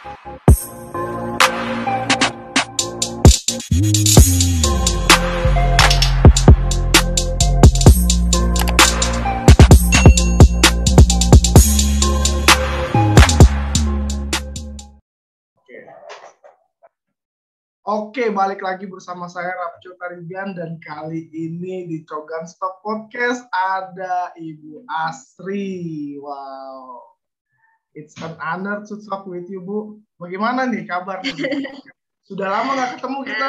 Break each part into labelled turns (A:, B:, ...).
A: Oke, balik lagi bersama saya Rapco Tarigan, dan kali ini di Cogan Stock Podcast ada Ibu Asri. Wow, it's an honor to talk with you, Bu. Bagaimana nih kabar? Sudah lama nggak ketemu kita?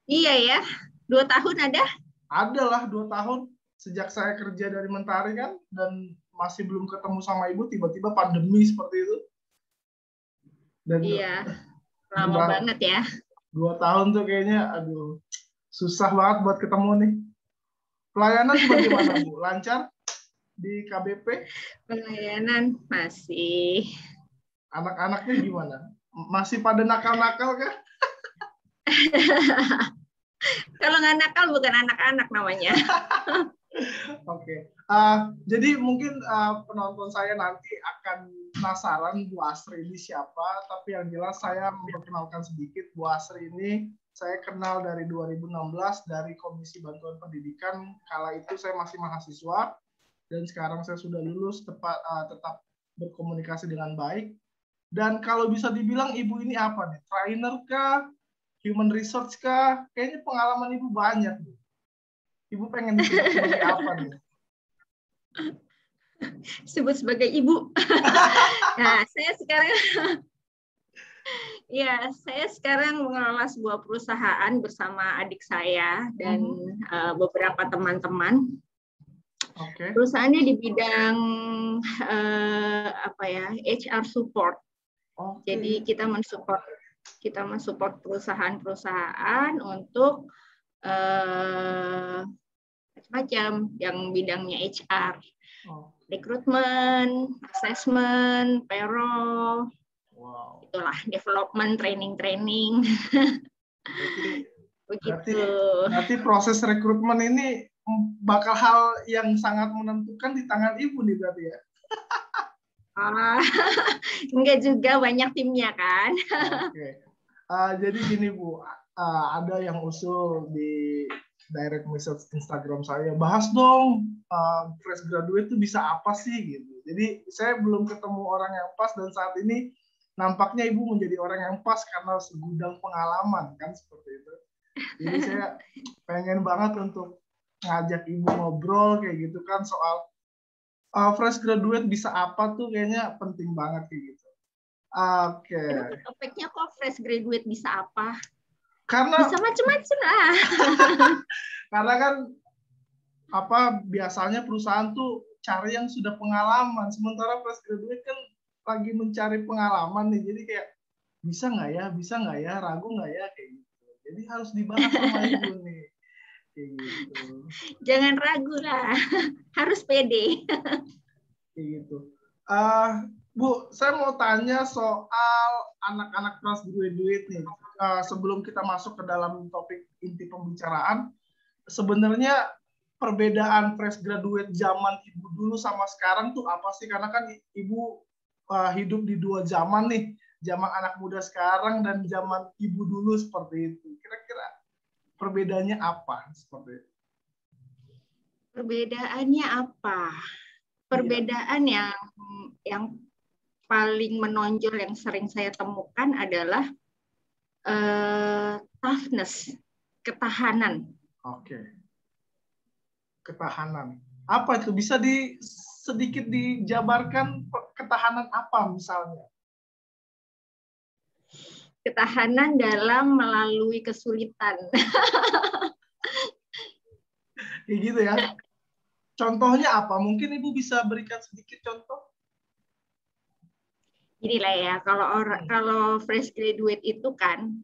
B: Iya ya, 2 tahun ada?
A: Ada lah, 2 tahun. Sejak saya kerja dari Mentari kan, dan masih belum ketemu sama Ibu, tiba-tiba pandemi seperti itu. Dan
B: iya. Lama banget ya.
A: 2 tahun tuh kayaknya, aduh, susah banget buat ketemu nih. Pelayanan bagaimana, Bu? Lancar di KBP?
B: Pelayanan masih.
A: Anak-anaknya gimana? Masih pada nakal-nakal kah?
B: Kalau nggak nakal bukan anak-anak namanya.
A: Oke. Jadi mungkin penonton saya nanti akan penasaran Bu Asri ini siapa, tapi yang jelas saya memperkenalkan sedikit. Bu Asri ini saya kenal dari 2016 dari Komisi Bantuan Pendidikan. Kala itu saya masih mahasiswa, dan sekarang saya sudah lulus, tetap berkomunikasi dengan baik. Dan kalau bisa dibilang Ibu ini apa nih? Trainer kah? Human resource kah? Kayaknya pengalaman Ibu banyak. Ibu pengen disebut sebagai apa nih?
B: Sebut sebagai ibu. Nah, saya sekarang mengelola sebuah perusahaan bersama adik saya dan beberapa teman-teman.
A: Okay.
B: Perusahaannya di bidang HR support. Okay. Jadi kita mensupport perusahaan-perusahaan untuk macam yang bidangnya HR, rekrutmen, assessment, payroll, itulah development, training.
A: Berarti proses rekrutmen ini bakal hal yang sangat menentukan di tangan Ibu nih berarti ya?
B: Enggak juga, banyak timnya kan.
A: Oke. Jadi gini Bu, ada yang usul di direct message Instagram saya, bahas dong fresh graduate itu bisa apa sih gitu. Jadi saya belum ketemu orang yang pas, dan saat ini nampaknya Ibu menjadi orang yang pas karena segudang pengalaman kan seperti itu. Jadi saya pengen banget untuk ngajak Ibu ngobrol kayak gitu kan soal fresh graduate bisa apa tuh, kayaknya penting banget kayak gitu. Oke.
B: Topiknya kok fresh graduate bisa apa?
A: Karena
B: bisa macam-macam lah.
A: Karena kan biasanya perusahaan tuh cari yang sudah pengalaman, sementara fresh graduate kan lagi mencari pengalaman nih. Jadi kayak bisa nggak ya, ragu nggak ya kayak gitu. Jadi harus dibahas sama Ibu nih. Kayak gitu.
B: Jangan ragu lah, harus pede.
A: Kayak gitu. Bu, saya mau tanya soal anak-anak fresh graduate nih. Sebelum kita masuk ke dalam topik inti pembicaraan, sebenarnya perbedaan fresh graduate zaman Ibu dulu sama sekarang tuh apa sih? Karena kan Ibu hidup di 2 zaman nih, zaman anak muda sekarang dan zaman Ibu dulu seperti itu. Kira-kira perbedaannya apa seperti itu?
B: Perbedaannya apa? Perbedaan yang paling menonjol yang sering saya temukan adalah toughness, ketahanan.
A: Oke. Ketahanan. Apa itu? Bisa sedikit dijabarkan ketahanan apa misalnya?
B: Ketahanan dalam melalui kesulitan.
A: Kayak gitu ya. Contohnya apa? Mungkin Ibu bisa berikan sedikit contoh?
B: Inilah ya, kalau fresh graduate itu kan,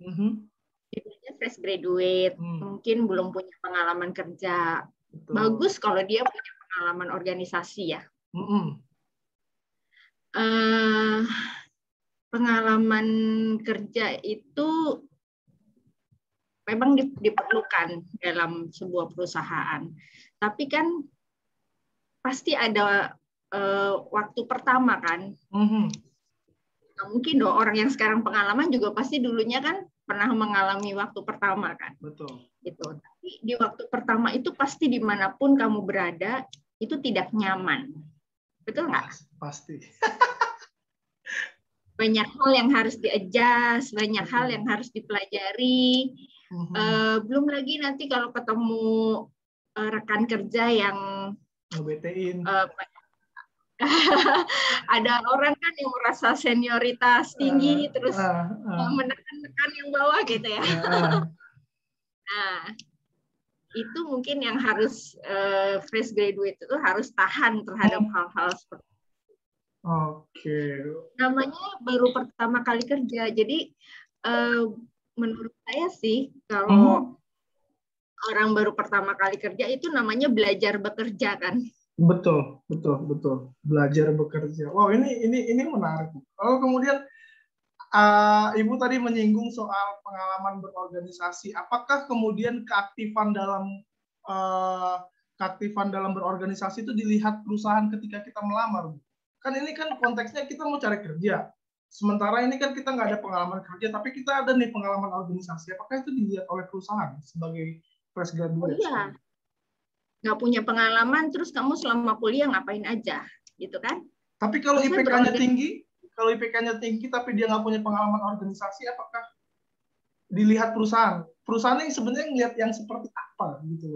B: fresh graduate, mungkin belum punya pengalaman kerja. Betul. Bagus kalau dia punya pengalaman organisasi ya. Pengalaman kerja itu memang diperlukan dalam sebuah perusahaan. Tapi kan pasti ada waktu pertama kan. Nah, mungkin dong orang yang sekarang pengalaman juga pasti dulunya kan pernah mengalami waktu pertama kan.
A: Betul.
B: Gitu. Tapi di waktu pertama itu pasti dimanapun kamu berada itu tidak nyaman. Betul nggak?
A: Pasti.
B: Banyak hal yang harus di-adjust, banyak hal yang harus dipelajari. Belum lagi nanti kalau ketemu rekan kerja yang
A: ngebetein.
B: Ada orang kan yang merasa senioritas tinggi terus menekan yang bawah gitu ya. Nah, itu mungkin yang harus fresh graduate itu harus tahan terhadap hal-hal seperti itu.
A: Oke.
B: Namanya baru pertama kali kerja, jadi menurut saya sih kalau orang baru pertama kali kerja itu namanya belajar bekerja kan.
A: Betul. Belajar bekerja. Wow, ini menarik. Kalau kemudian Ibu tadi menyinggung soal pengalaman berorganisasi. Apakah kemudian keaktifan dalam berorganisasi itu dilihat perusahaan ketika kita melamar? Kan ini kan konteksnya kita mau cari kerja. Sementara ini kan kita nggak ada pengalaman kerja, tapi kita ada nih pengalaman organisasi. Apakah itu dilihat oleh perusahaan sebagai fresh graduate?
B: Iya. Nggak punya pengalaman, terus kamu selama kuliah ngapain aja, gitu kan?
A: Tapi kalau IPK-nya tinggi, tapi dia nggak punya pengalaman organisasi, apakah dilihat perusahaan? Perusahaan yang sebenarnya ngelihat yang seperti apa, gitu?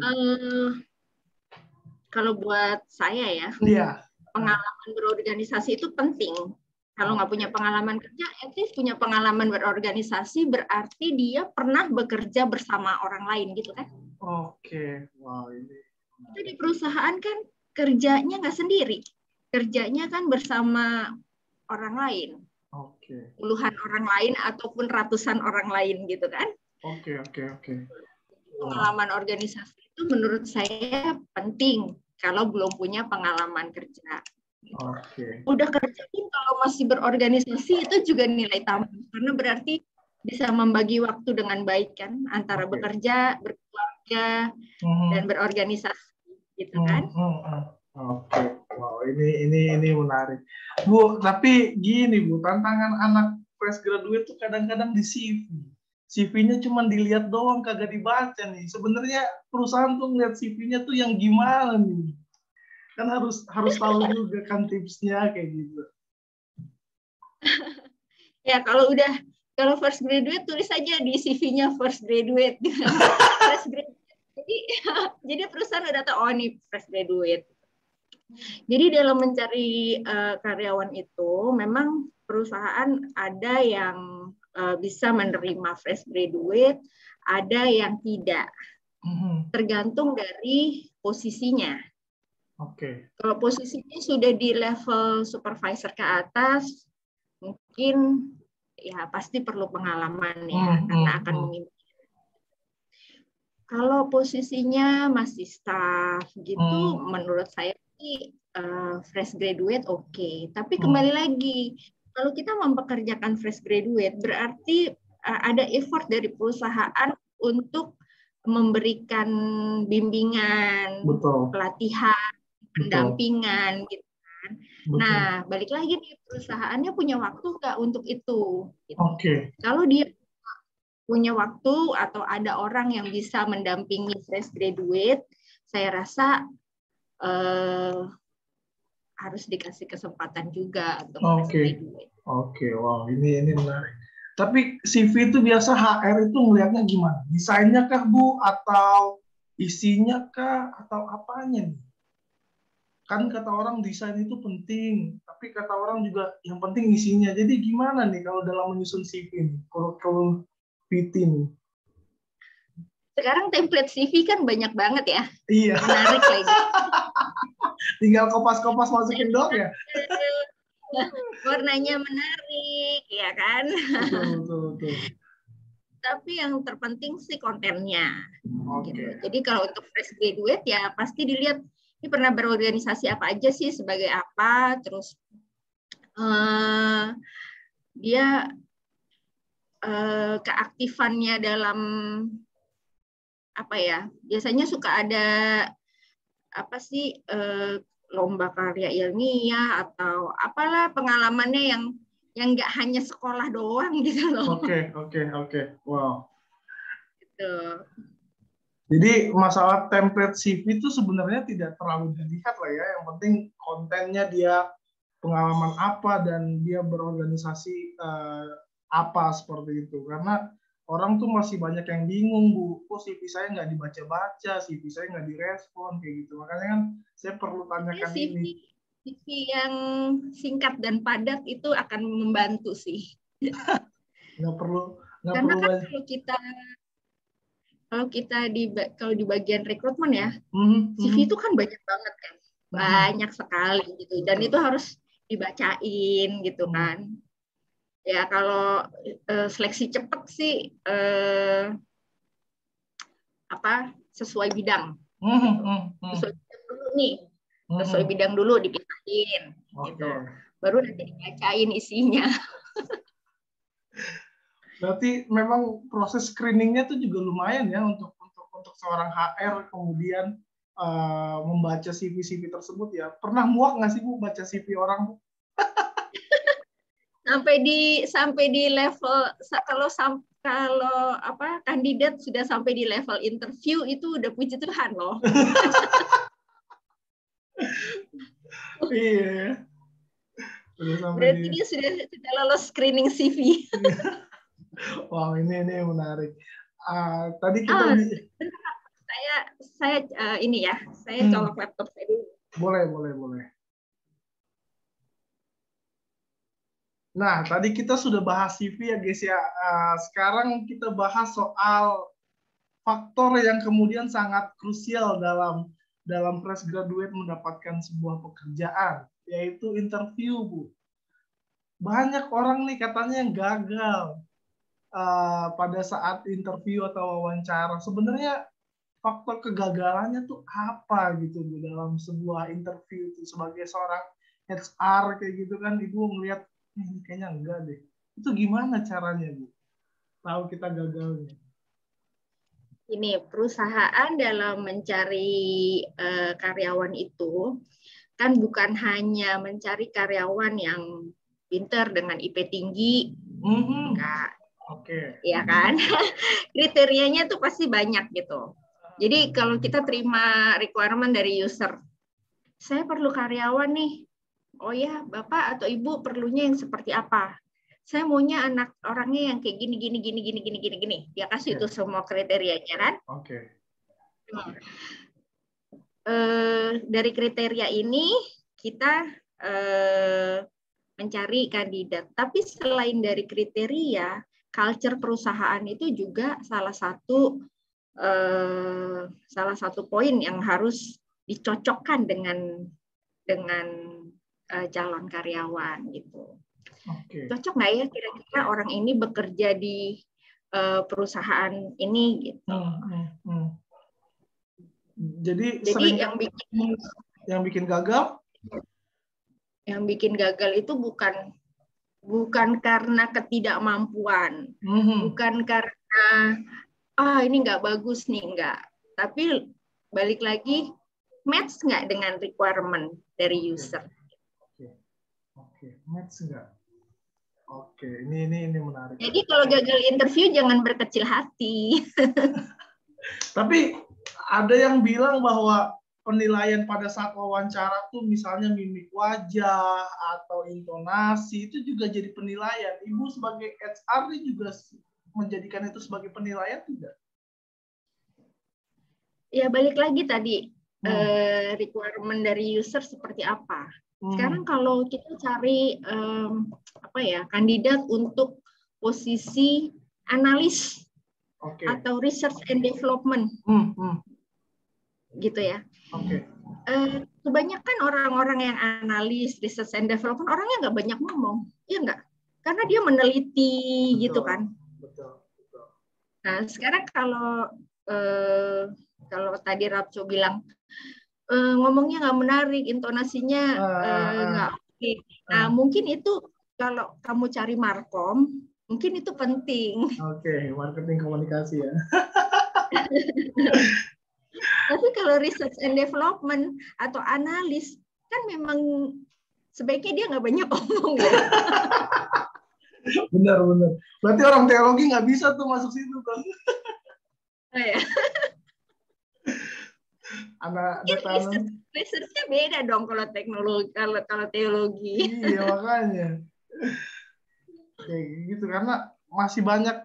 B: Kalau buat saya ya, pengalaman berorganisasi itu penting. Kalau nggak punya pengalaman kerja, at least punya pengalaman berorganisasi berarti dia pernah bekerja bersama orang lain, gitu kan?
A: Oke, wow ini.
B: Itu di perusahaan kan kerjanya nggak sendiri, kerjanya kan bersama orang lain. Puluhan orang lain ataupun ratusan orang lain gitu kan.
A: Oke.
B: Pengalaman organisasi itu menurut saya penting kalau belum punya pengalaman kerja. Udah kerja pun kalau masih berorganisasi itu juga nilai tambah karena berarti bisa membagi waktu dengan baik kan antara bekerja, berkeluarga, dan berorganisasi gitu kan.
A: Oke. Wow, ini menarik. Bu, tapi gini Bu, tantangan anak fresh graduate tuh kadang-kadang di CV. CV-nya cuma dilihat doang, kagak dibaca nih. Sebenarnya perusahaan tuh ngeliat CV-nya tuh yang gimana nih? Kan harus tahu juga kan tipsnya kayak gitu.
B: Ya, kalau first graduate tulis saja di CV-nya first graduate. Fresh graduate. Jadi perusahaan udah tahu, oh ini fresh graduate. Jadi dalam mencari karyawan itu memang perusahaan ada yang bisa menerima fresh graduate, ada yang tidak. Tergantung dari posisinya. Kalau posisinya sudah di level supervisor ke atas, mungkin ya pasti perlu pengalaman ya, karena akan memimpin. Kalau posisinya masih staff gitu, menurut saya sih fresh graduate oke. Tapi kembali lagi, kalau kita mempekerjakan fresh graduate, berarti ada effort dari perusahaan untuk memberikan bimbingan, pelatihan, pendampingan, gitu kan. Nah, balik lagi nih, perusahaannya punya waktu nggak untuk itu? Gitu. Kalau dia punya waktu atau ada orang yang bisa mendampingi fresh graduate, saya rasa harus dikasih kesempatan juga untuk fresh graduate.
A: Wow, ini menarik. Tapi CV itu biasa HR itu melihatnya gimana? Desainnya kah Bu, atau isinya kah, atau apanya nih? Kan kata orang desain itu penting, tapi kata orang juga yang penting isinya. Jadi gimana nih kalau dalam menyusun CV nih? Kalau PT nih.
B: Sekarang template CV kan banyak banget ya.
A: Iya.
B: Menarik lagi.
A: Tinggal kopas-kopas masukin doang ya.
B: Warnanya menarik, ya kan?
A: Betul.
B: Tapi yang terpenting sih kontennya. Gitu. Jadi kalau untuk fresh graduate ya pasti dilihat ini pernah berorganisasi apa aja sih, sebagai apa, terus dia keaktifannya dalam apa ya? Biasanya suka ada apa sih lomba karya ilmiah atau apalah pengalamannya yang nggak hanya sekolah doang gitu loh.
A: Oke. Wow.
B: Gitu.
A: Jadi masalah template CV itu sebenarnya tidak terlalu dilihat lah ya. Yang penting kontennya dia pengalaman apa dan dia berorganisasi apa seperti itu. Karena orang tuh masih banyak yang bingung, Bu. Kok CV saya nggak dibaca-baca, CV saya nggak direspon kayak gitu. Makanya kan saya perlu tanyakan ini.
B: CV yang singkat dan padat itu akan membantu sih.
A: Nggak perlu
B: Karena kan kalau di bagian rekrutmen ya, CV itu kan banyak banget kan, banyak sekali gitu, dan itu harus dibacain gitu kan. Ya kalau seleksi cepat sih sesuai bidang. Sesuai bidang dulu nih, sesuai bidang dulu dipisahin, gitu. Baru nanti dibacain isinya.
A: Berarti memang proses screeningnya tuh juga lumayan ya untuk seorang HR kemudian membaca CV tersebut ya. Pernah muak nggak sih Bu baca CV orang Bu?
B: sampai di level kalau kandidat sudah sampai di level interview itu udah puji Tuhan loh.
A: Iya.
B: Berarti dia sudah lolos screening CV.
A: Wow, ini menarik. Tadi kita
B: saya colok laptop saya dulu.
A: Boleh. Nah, tadi kita sudah bahas CV ya guys ya. Sekarang kita bahas soal faktor yang kemudian sangat krusial dalam fresh graduate mendapatkan sebuah pekerjaan, yaitu interview, Bu. Banyak orang nih katanya yang gagal pada saat interview atau wawancara. Sebenarnya faktor kegagalannya tuh apa gitu Bu dalam sebuah interview itu sebagai seorang HR kayak gitu kan, Ibu melihat ini kayaknya enggak deh. Itu gimana caranya Bu? Tahu kita gagalnya.
B: Ini perusahaan dalam mencari karyawan itu kan bukan hanya mencari karyawan yang pinter dengan IP tinggi, enggak. Ya kan? Kriterianya tuh pasti banyak gitu. Jadi kalau kita terima requirement dari user, saya perlu karyawan nih. Oh ya, Bapak atau Ibu perlunya yang seperti apa? Saya maunya orangnya yang kayak gini. Dia kasih itu semua kriterianya kan? Dari kriteria ini kita mencari kandidat. Tapi selain dari kriteria, culture perusahaan itu juga salah satu poin yang harus dicocokkan dengan calon karyawan gitu. Cocok nggak ya kira-kira orang ini bekerja di perusahaan ini gitu.
A: Jadi yang bikin gagal?
B: Yang bikin gagal itu bukan karena ketidakmampuan, bukan karena ini nggak bagus nih, nggak. Tapi balik lagi match nggak dengan requirement dari user.
A: Match nggak? Ini menarik.
B: Jadi kalau gagal interview jangan berkecil hati.
A: Tapi ada yang bilang bahwa penilaian pada saat wawancara tuh misalnya mimik wajah atau intonasi itu juga jadi penilaian. Ibu sebagai HR juga menjadikan itu sebagai penilaian tidak?
B: Ya balik lagi tadi requirement dari user seperti apa. Sekarang kalau kita cari kandidat untuk posisi analis atau research and development, gitu ya. Kebanyakan orang-orang yang analis, research and development orangnya nggak banyak ngomong, ya nggak? Karena dia meneliti, gitu kan.
A: Betul.
B: Nah sekarang kalau tadi Rapco bilang ngomongnya nggak menarik, intonasinya nggak oke. Nah mungkin itu kalau kamu cari markom, mungkin itu penting.
A: Marketing komunikasi ya.
B: Tapi kalau research and development atau analis kan memang sebaiknya dia nggak banyak ngomong ya.
A: Benar. Berarti orang teologi nggak bisa tuh masuk situ kan?
B: Oh, ya.
A: Anak
B: Researchnya beda dong kalau teknologi, kalau teologi.
A: Iya makanya. Kayak gitu karena masih banyak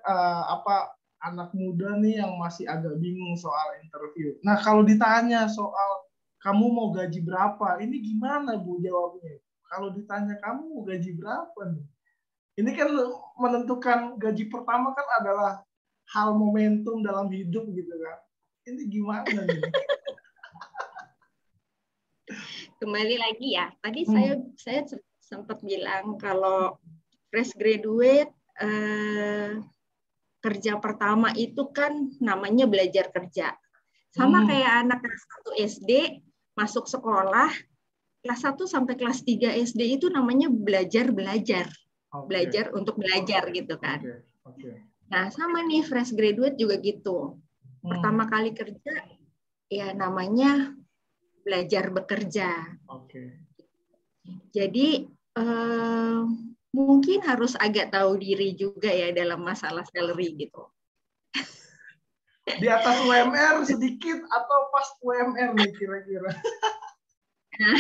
A: anak muda nih yang masih agak bingung soal interview. Nah kalau ditanya soal kamu mau gaji berapa, ini gimana Bu jawabnya? Kalau ditanya kamu mau gaji berapa nih? Ini kan menentukan gaji pertama kan adalah hal momentum dalam hidup gitu kan. Ini gimana nih?
B: Kembali lagi ya, tadi saya sempat bilang kalau fresh graduate kerja pertama itu kan namanya belajar kerja. Sama kayak anak kelas 1 SD masuk sekolah, kelas 1 sampai kelas 3 SD itu namanya belajar. Belajar untuk belajar gitu kan. Nah, sama nih fresh graduate juga gitu. Pertama kali kerja ya namanya belajar bekerja. Jadi mungkin harus agak tahu diri juga ya dalam masalah salary gitu.
A: Di atas UMR sedikit atau pas UMR nih kira-kira?
B: Nah,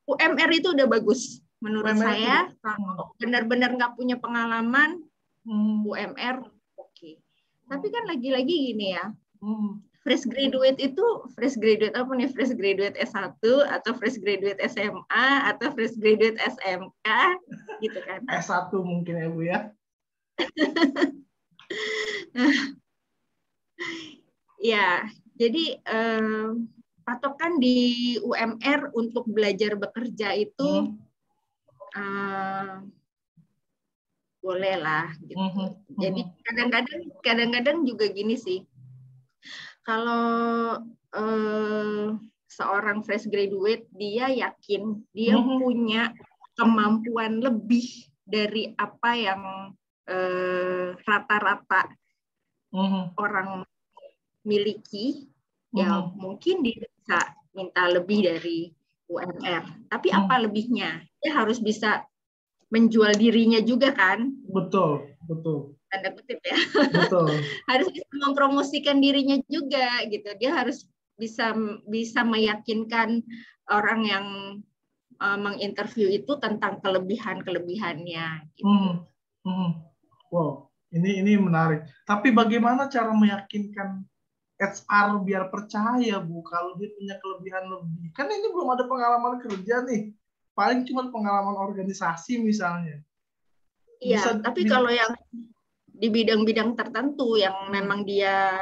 B: UMR itu udah bagus menurut UMR saya. Kalau benar-benar nggak punya pengalaman, UMR oke. Tapi kan lagi-lagi gini ya, fresh graduate itu fresh graduate apa nih? Fresh graduate S1 atau fresh graduate SMA atau fresh graduate SMK gitu kan?
A: S1 mungkin ya Bu ya.
B: Ya, jadi patokan di UMR untuk belajar bekerja itu boleh lah gitu. Jadi kadang-kadang juga gini sih. Kalau seorang fresh graduate dia yakin dia punya kemampuan lebih dari apa yang rata-rata orang miliki, ya mungkin dia bisa minta lebih dari UMR. Tapi apa lebihnya? Dia harus bisa menjual dirinya juga kan?
A: Betul.
B: Tanda kutip ya.
A: Betul.
B: Harus bisa mempromosikan dirinya juga gitu. Dia harus bisa meyakinkan orang yang menginterview itu tentang kelebihannya. Gitu.
A: Wow, ini menarik. Tapi bagaimana cara meyakinkan HR biar percaya Bu kalau dia punya kelebihan lebih? Kan ini belum ada pengalaman kerja nih. Paling cuma pengalaman organisasi misalnya.
B: Iya, tapi kalau yang di bidang-bidang tertentu yang memang dia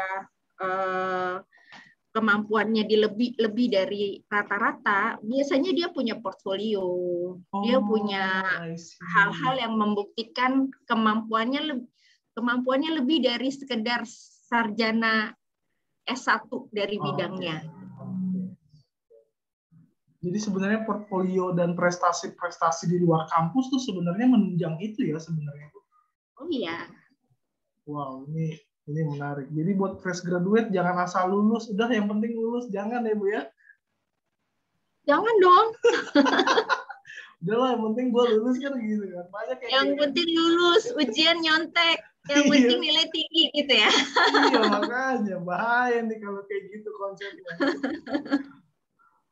B: kemampuannya lebih dari rata-rata, biasanya dia punya portfolio, dia punya hal-hal yang membuktikan kemampuannya lebih dari sekedar sarjana S1 dari bidangnya.
A: Jadi sebenarnya portfolio dan prestasi-prestasi di luar kampus tuh sebenarnya menunjang itu ya sebenarnya.
B: Oh iya.
A: Wow, ini menarik. Jadi buat fresh graduate jangan asal lulus, udah yang penting lulus, jangan ya Bu ya.
B: Jangan dong.
A: Udah lah, yang penting gue lulus kan gitu kan. Banyak
B: yang penting lulus, ujian nyontek, yang penting nilai tinggi gitu ya.
A: Iya, makanya bahaya nih kalau kayak gitu konsepnya.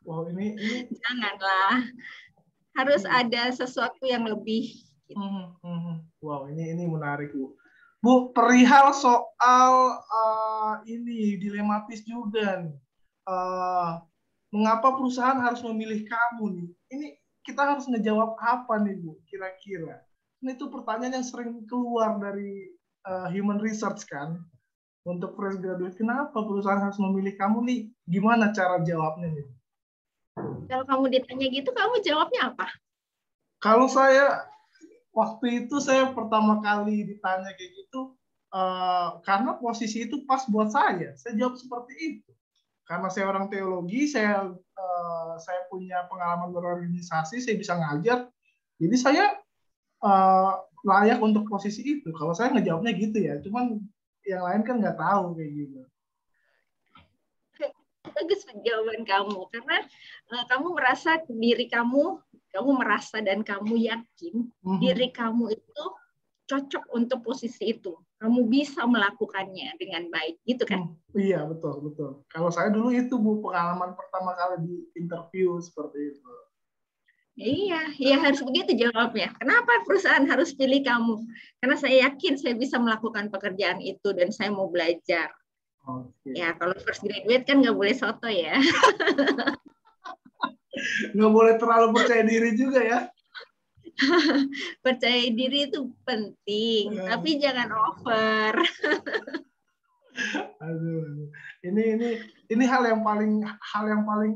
A: Wow, ini
B: janganlah. Harus ada sesuatu yang lebih.
A: Gitu. Wow, ini menarik Bu. Bu, perihal soal ini dilematis juga nih. Mengapa perusahaan harus memilih kamu nih? Ini kita harus ngejawab apa nih Bu, kira-kira? Ini tuh pertanyaan yang sering keluar dari human research kan. Untuk fresh graduate, kenapa perusahaan harus memilih kamu nih? Gimana cara jawabnya nih?
B: Kalau kamu ditanya gitu, kamu jawabnya apa?
A: Kalau saya waktu itu saya pertama kali ditanya kayak gitu, karena posisi itu pas buat saya. Saya jawab seperti itu. Karena saya orang teologi, saya punya pengalaman berorganisasi, saya bisa ngajar. Jadi saya layak untuk posisi itu. Kalau saya ngejawabnya gitu ya. Cuman yang lain kan nggak tahu kayak gitu.
B: Bagus jawaban kamu, karena kamu merasa diri kamu merasa dan kamu yakin diri kamu itu cocok untuk posisi itu. Kamu bisa melakukannya dengan baik, gitu kan?
A: Iya, betul, betul. Kalau saya dulu itu, Bu, pengalaman pertama kali di interview seperti itu.
B: Iya, ya harus begitu jawabnya. Kenapa perusahaan harus pilih kamu? Karena saya yakin saya bisa melakukan pekerjaan itu dan saya mau belajar. Okay. Ya, kalau first graduate kan nggak boleh soto ya.
A: Nggak boleh terlalu percaya diri juga ya.
B: Percaya diri itu penting, tapi jangan over.
A: Aduh, ini hal yang paling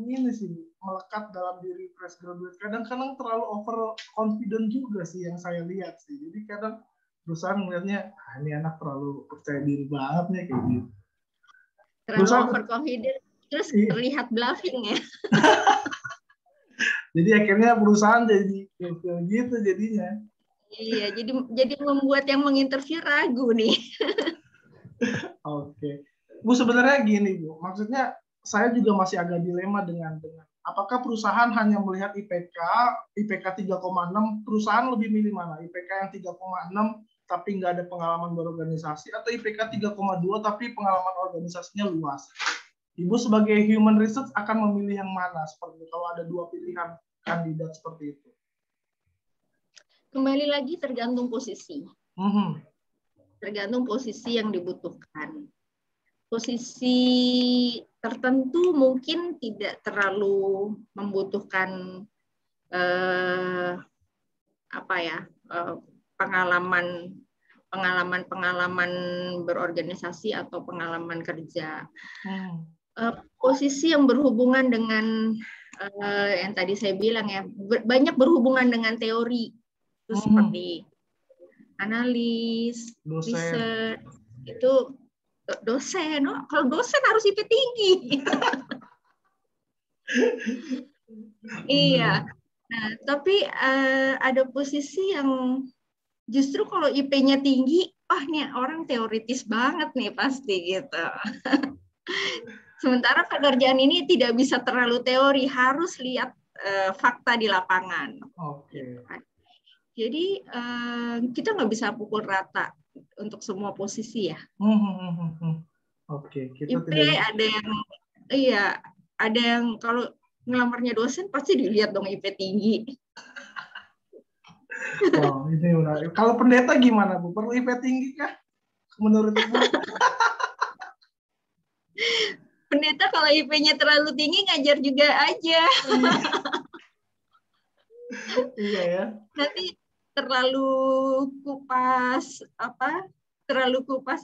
A: ini sih melekat dalam diri fresh graduate. Kadang-kadang terlalu over confident juga sih yang saya lihat sih. Jadi kadang perusahaan melihatnya, ini anak terlalu percaya diri banget nih kayak gitu.
B: Terlalu over confident, terus terlihat bluffing ya.
A: Jadi akhirnya perusahaan jadi gitu jadinya.
B: Iya, jadi membuat yang menginterview ragu nih.
A: Oke. Bu, sebenarnya gini, Bu. Maksudnya saya juga masih agak dilema dengan apakah perusahaan hanya melihat IPK 3,6, perusahaan lebih milih mana? IPK yang 3,6 tapi nggak ada pengalaman berorganisasi, atau IPK 3,2 tapi pengalaman organisasinya luas? Ibu sebagai human research akan memilih yang mana? Seperti kalau ada dua pilihan kandidat seperti itu.
B: Kembali lagi tergantung posisi. Tergantung posisi yang dibutuhkan. Posisi tertentu mungkin tidak terlalu membutuhkan pengalaman berorganisasi atau pengalaman kerja. Posisi yang berhubungan dengan yang tadi saya bilang ya, banyak berhubungan dengan teori. Itu seperti analis, research, itu dosen. Kalau dosen harus IP tinggi. Iya. Nah, tapi ada posisi yang justru kalau IP-nya tinggi, nih orang teoritis banget nih pasti gitu. Sementara pekerjaan ini tidak bisa terlalu teori, harus lihat fakta di lapangan.
A: Oke.
B: Jadi kita nggak bisa pukul rata untuk semua posisi ya.
A: Oke.
B: IP ada yang kalau ngelamarnya dosen pasti dilihat dong IP tinggi.
A: Wow, ini menarik. Kalau pendeta gimana, Bu? Perlu IP tinggi kah? Menurut Ibu?
B: Pendeta kalau IP-nya terlalu tinggi ngajar juga aja.
A: Iya ya.
B: Nanti terlalu kupas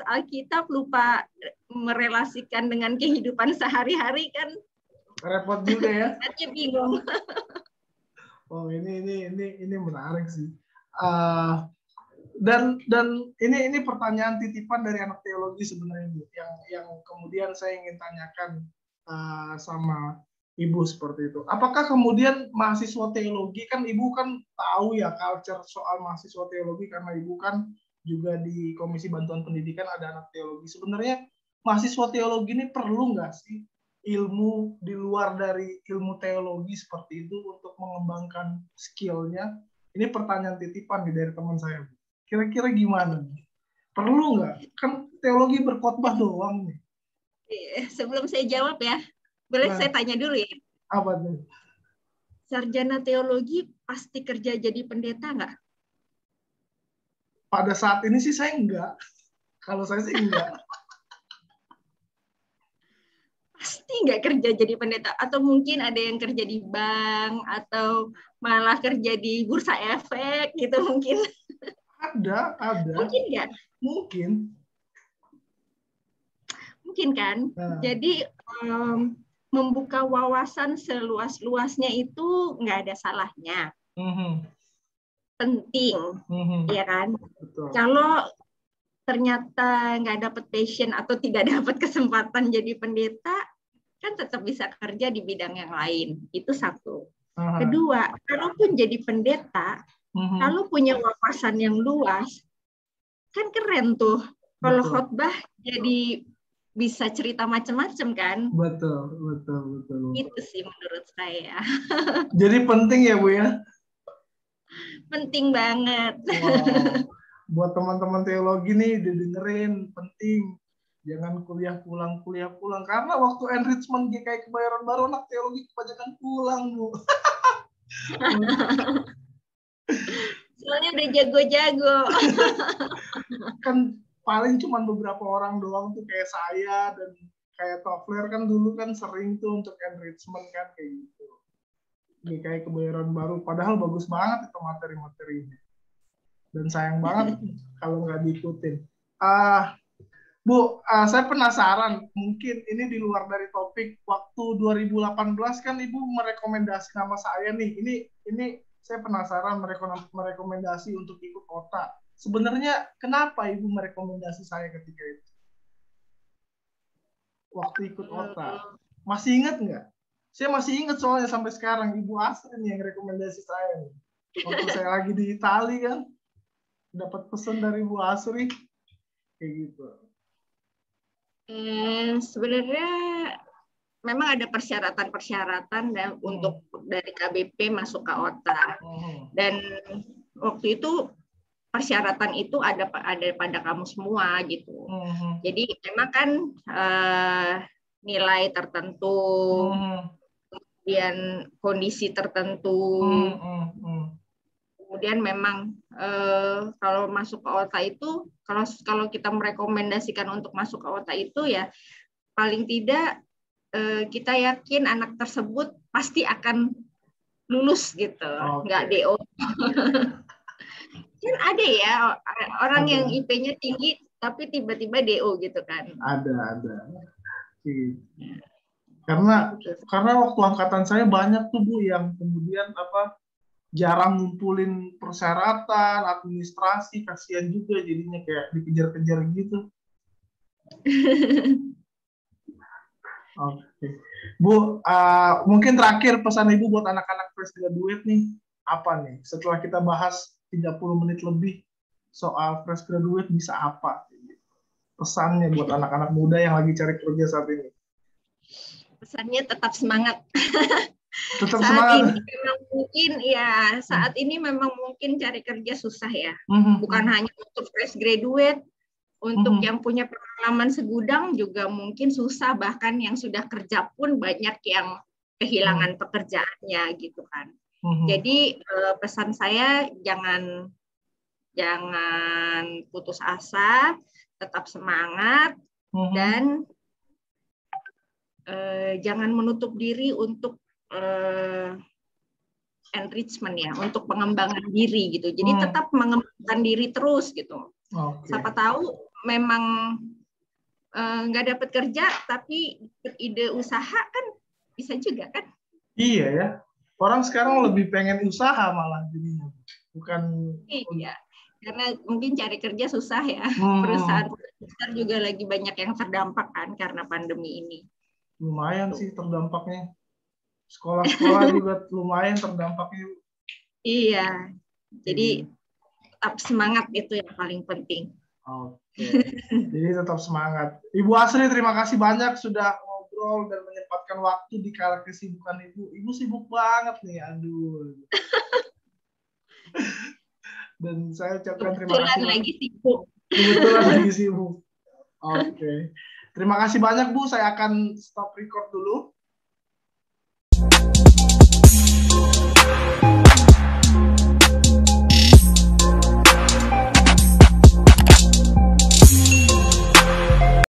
B: Alkitab, lupa merelasikan dengan kehidupan sehari-hari kan.
A: Repot juga ya.
B: Nanti bingung.
A: Oh, ini menarik sih. Dan ini pertanyaan titipan dari anak teologi sebenarnya, Bu, yang kemudian saya ingin tanyakan sama Ibu seperti itu. Apakah kemudian mahasiswa teologi, kan Ibu kan tahu ya culture soal mahasiswa teologi karena Ibu kan juga di Komisi Bantuan Pendidikan ada anak teologi. Sebenarnya mahasiswa teologi ini perlu nggak sih ilmu di luar dari ilmu teologi seperti itu untuk mengembangkan skill-nya? Ini pertanyaan titipan nih dari teman saya. Kira-kira gimana? Perlu nggak? Kan teologi berkhotbah doang nih.
B: Sebelum saya jawab ya, boleh saya tanya dulu ya?
A: Apa tuh?
B: Sarjana teologi pasti kerja jadi pendeta nggak?
A: Pada saat ini sih saya enggak. Kalau saya sih enggak.
B: Pasti nggak kerja jadi pendeta. Atau mungkin ada yang kerja di bank, atau malah kerja di bursa efek gitu mungkin.
A: Ada.
B: Mungkin nggak? Mungkin kan? Jadi membuka wawasan seluas-luasnya itu nggak ada salahnya. Penting, ya kan? Betul. Kalau ternyata nggak dapat passion atau tidak dapat kesempatan jadi pendeta, kan tetap bisa kerja di bidang yang lain. Itu satu. Kedua, kalaupun jadi pendeta, kalau punya wawasan yang luas, kan keren tuh. Kalau khotbah jadi bisa cerita macam-macam kan?
A: Betul.
B: Itu sih menurut saya.
A: Jadi penting ya, Bu ya?
B: Penting banget.
A: Wow. Buat teman-teman teologi nih, didengerin, penting. Jangan kuliah pulang. Karena waktu enrichment GKI Kebayoran Baru, anak teologi kebanyakan pulang, Bu.
B: Soalnya udah jago-jago.
A: Kan paling cuma beberapa orang doang tuh kayak saya dan kayak Tofler kan dulu kan sering tuh untuk enrichment kan kayak gitu. GKI Kebayoran Baru. Padahal bagus banget itu materi-materinya. Dan sayang banget kalau nggak diikutin. Bu, saya penasaran, mungkin ini di luar dari topik. Waktu 2018 kan Ibu merekomendasi nama saya nih. Ini saya penasaran merekomendasi untuk ikut OTA. Sebenarnya kenapa Ibu merekomendasi saya ketika itu? Waktu ikut OTA. Masih ingat nggak? Saya masih ingat soalnya sampai sekarang Ibu Asri nih yang rekomendasi saya nih. Waktu saya lagi di Itali kan, dapat pesan dari Ibu Asri kayak gitu.
B: Sebenarnya memang ada persyaratan dan untuk dari KBP masuk ke OTA. Dan waktu itu persyaratan itu ada pada kamu semua gitu. Jadi memang kan nilai tertentu, kemudian kondisi tertentu. Kemudian memang kalau masuk ke OTA itu, kalau kita merekomendasikan untuk masuk ke OTA itu ya paling tidak kita yakin anak tersebut pasti akan lulus gitu, nggak DO. Kan ada ya orang yang IP-nya tinggi tapi tiba-tiba DO gitu kan.
A: Ada. Karena waktu angkatan saya banyak tuh Bu yang kemudian jarang ngumpulin persyaratan, administrasi, kasihan juga jadinya kayak dikejar-kejar gitu. Oke. Bu, mungkin terakhir pesan Ibu buat anak-anak fresh graduate nih, apa nih? Setelah kita bahas 30 menit lebih soal fresh graduate bisa apa? Pesannya buat anak-anak muda yang lagi cari kerja saat ini.
B: Pesannya tetap semangat.
A: Tetap semangat.
B: Ini memang mungkin ya saat ini memang mungkin cari kerja susah ya. Bukan hanya untuk fresh graduate, untuk yang punya pengalaman segudang juga mungkin susah, bahkan yang sudah kerja pun banyak yang kehilangan pekerjaannya gitu kan. Jadi pesan saya jangan putus asa, tetap semangat dan jangan menutup diri untuk enrichment ya, untuk pengembangan diri gitu. Jadi tetap mengembangkan diri terus gitu. Siapa tahu memang nggak dapat kerja tapi ide usaha kan bisa juga kan?
A: Iya ya. Orang sekarang lebih pengen usaha malah jadinya. Bukan.
B: Iya. Karena mungkin cari kerja susah ya. Perusahaan besar juga lagi banyak yang terdampak kan karena pandemi ini.
A: Lumayan sih terdampaknya. Sekolah-sekolah juga lumayan terdampaknya.
B: Iya. Jadi tetap semangat itu yang paling penting.
A: Oke. Jadi tetap semangat. Ibu Asri, terima kasih banyak sudah ngobrol dan menyempatkan waktu di kala kesibukan Ibu. Ibu sibuk banget nih, aduh. Dan saya ucapkan terima kasih. Kebetulan lagi sibuk. Oke. Terima kasih banyak Bu, saya akan stop record dulu.